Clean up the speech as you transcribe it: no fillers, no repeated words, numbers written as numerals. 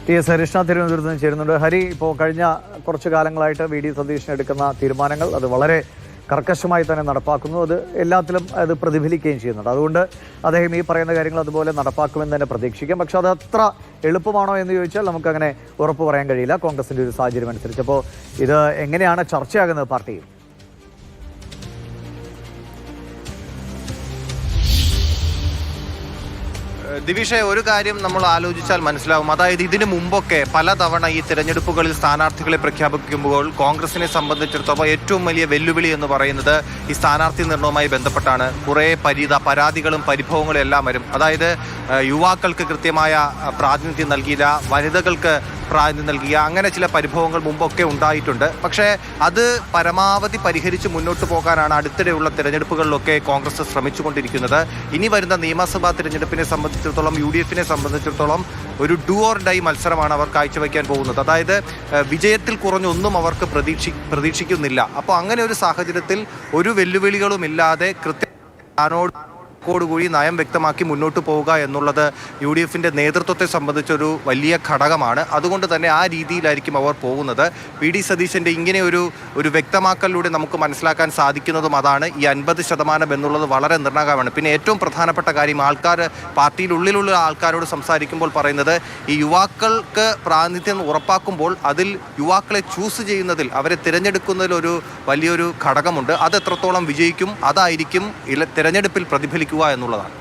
TS Harishna തിരുവനന്തപുരത്ത് നിന്ന് ചേരുന്നുണ്ട്. ഹരി, ഇപ്പോൾ കഴിഞ്ഞ കുറച്ചു കാലങ്ങളായിട്ട് വി ഡി സതീശൻ എടുക്കുന്ന തീരുമാനങ്ങൾ അത് വളരെ കർക്കശമായി തന്നെ നടപ്പാക്കുന്നു. അത് എല്ലാത്തിലും അത് പ്രതിഫലിക്കുകയും ചെയ്യുന്നുണ്ട്. അതുകൊണ്ട് അദ്ദേഹം ഈ പറയുന്ന കാര്യങ്ങൾ അതുപോലെ നടപ്പാക്കുമെന്ന് തന്നെ പ്രതീക്ഷിക്കാം. പക്ഷെ അത് അത്ര എളുപ്പമാണോ എന്ന് ചോദിച്ചാൽ നമുക്കങ്ങനെ ഉറപ്പ് പറയാൻ കഴിയില്ല, കോൺഗ്രസിൻ്റെ ഒരു സാഹചര്യം അനുസരിച്ച്. അപ്പോൾ ഇത് എങ്ങനെയാണ് ചർച്ചയാകുന്നത് പാർട്ടിയിൽ? ദിവിഷ, ഒരു കാര്യം നമ്മൾ ആലോചിച്ചാൽ മനസ്സിലാവും. അതായത് ഇതിനു മുമ്പൊക്കെ പലതവണ ഈ തിരഞ്ഞെടുപ്പുകളിൽ സ്ഥാനാർത്ഥികളെ പ്രഖ്യാപിക്കുമ്പോൾ കോൺഗ്രസിനെ സംബന്ധിച്ചിടത്തോളം ഏറ്റവും വലിയ വെല്ലുവിളി എന്ന് പറയുന്നത് ഈ സ്ഥാനാർത്ഥി നിർണയവുമായി ബന്ധപ്പെട്ടാണ്. കുറേ പരാതികളും പരിഭവങ്ങളും എല്ലാം വരും. അതായത് യുവാക്കൾക്ക് കൃത്യമായ പ്രാതിനിധ്യം നൽകിയില്ല, വനിതകൾക്ക് പ്രാതിനിധ്യം നൽകിയ അങ്ങനെ ചില പരിഭവങ്ങൾ മുമ്പൊക്കെ ഉണ്ടായിട്ടുണ്ട്. പക്ഷേ അത് പരമാവധി പരിഹരിച്ച് മുന്നോട്ട് പോകാനാണ് അടുത്തിടെയുള്ള തിരഞ്ഞെടുപ്പുകളിലൊക്കെ കോൺഗ്രസ് ശ്രമിച്ചുകൊണ്ടിരിക്കുന്നത്. ഇനി വരുന്ന നിയമസഭാ തിരഞ്ഞെടുപ്പിനെ സംബന്ധിച്ചിടത്തോളം UDF-നെ സംബന്ധിച്ചിടത്തോളം ഒരു ഡു ഓർ ഡൈ മത്സരമാണ് അവർ കാഴ്ചവെക്കാൻ പോകുന്നത്. അതായത് വിജയത്തിൽ കുറഞ്ഞൊന്നും അവർക്ക് പ്രതീക്ഷിക്കുന്നില്ല. അപ്പോൾ അങ്ങനെ ഒരു സാഹചര്യത്തിൽ ഒരു വെല്ലുവിളികളുമില്ലാതെ കൂടി നയം വ്യക്തമാക്കി മുന്നോട്ട് പോവുക എന്നുള്ളത് UDF-ന്റെ നേതൃത്വത്തെ സംബന്ധിച്ചൊരു വലിയ ഘടകമാണ്. അതുകൊണ്ട് തന്നെ ആ രീതിയിലായിരിക്കും അവർ പോകുന്നത്. PD സതീശൻ്റെ ഇങ്ങനെ ഒരു വ്യക്തമാക്കലിലൂടെ നമുക്ക് മനസ്സിലാക്കാൻ സാധിക്കുന്നതും അതാണ്. ഈ 50% എന്നുള്ളത് വളരെ നിർണായകമാണ്. പിന്നെ ഏറ്റവും പ്രധാനപ്പെട്ട കാര്യം, പാർട്ടിയിലുള്ളിലുള്ള ആൾക്കാരോട് സംസാരിക്കുമ്പോൾ പറയുന്നത് ഈ യുവാക്കൾക്ക് പ്രാതിനിധ്യം ഉറപ്പാക്കുമ്പോൾ അതിൽ യുവാക്കളെ ചൂസ് ചെയ്യുന്നതിൽ, അവരെ തിരഞ്ഞെടുക്കുന്നതിൽ ഒരു വലിയൊരു ഘടകമുണ്ട്. അത് എത്രത്തോളം വിജയിക്കും, അതായിരിക്കും തിരഞ്ഞെടുപ്പിൽ പ്രതിഫലിക്കുക എന്നുള്ളതാണ്.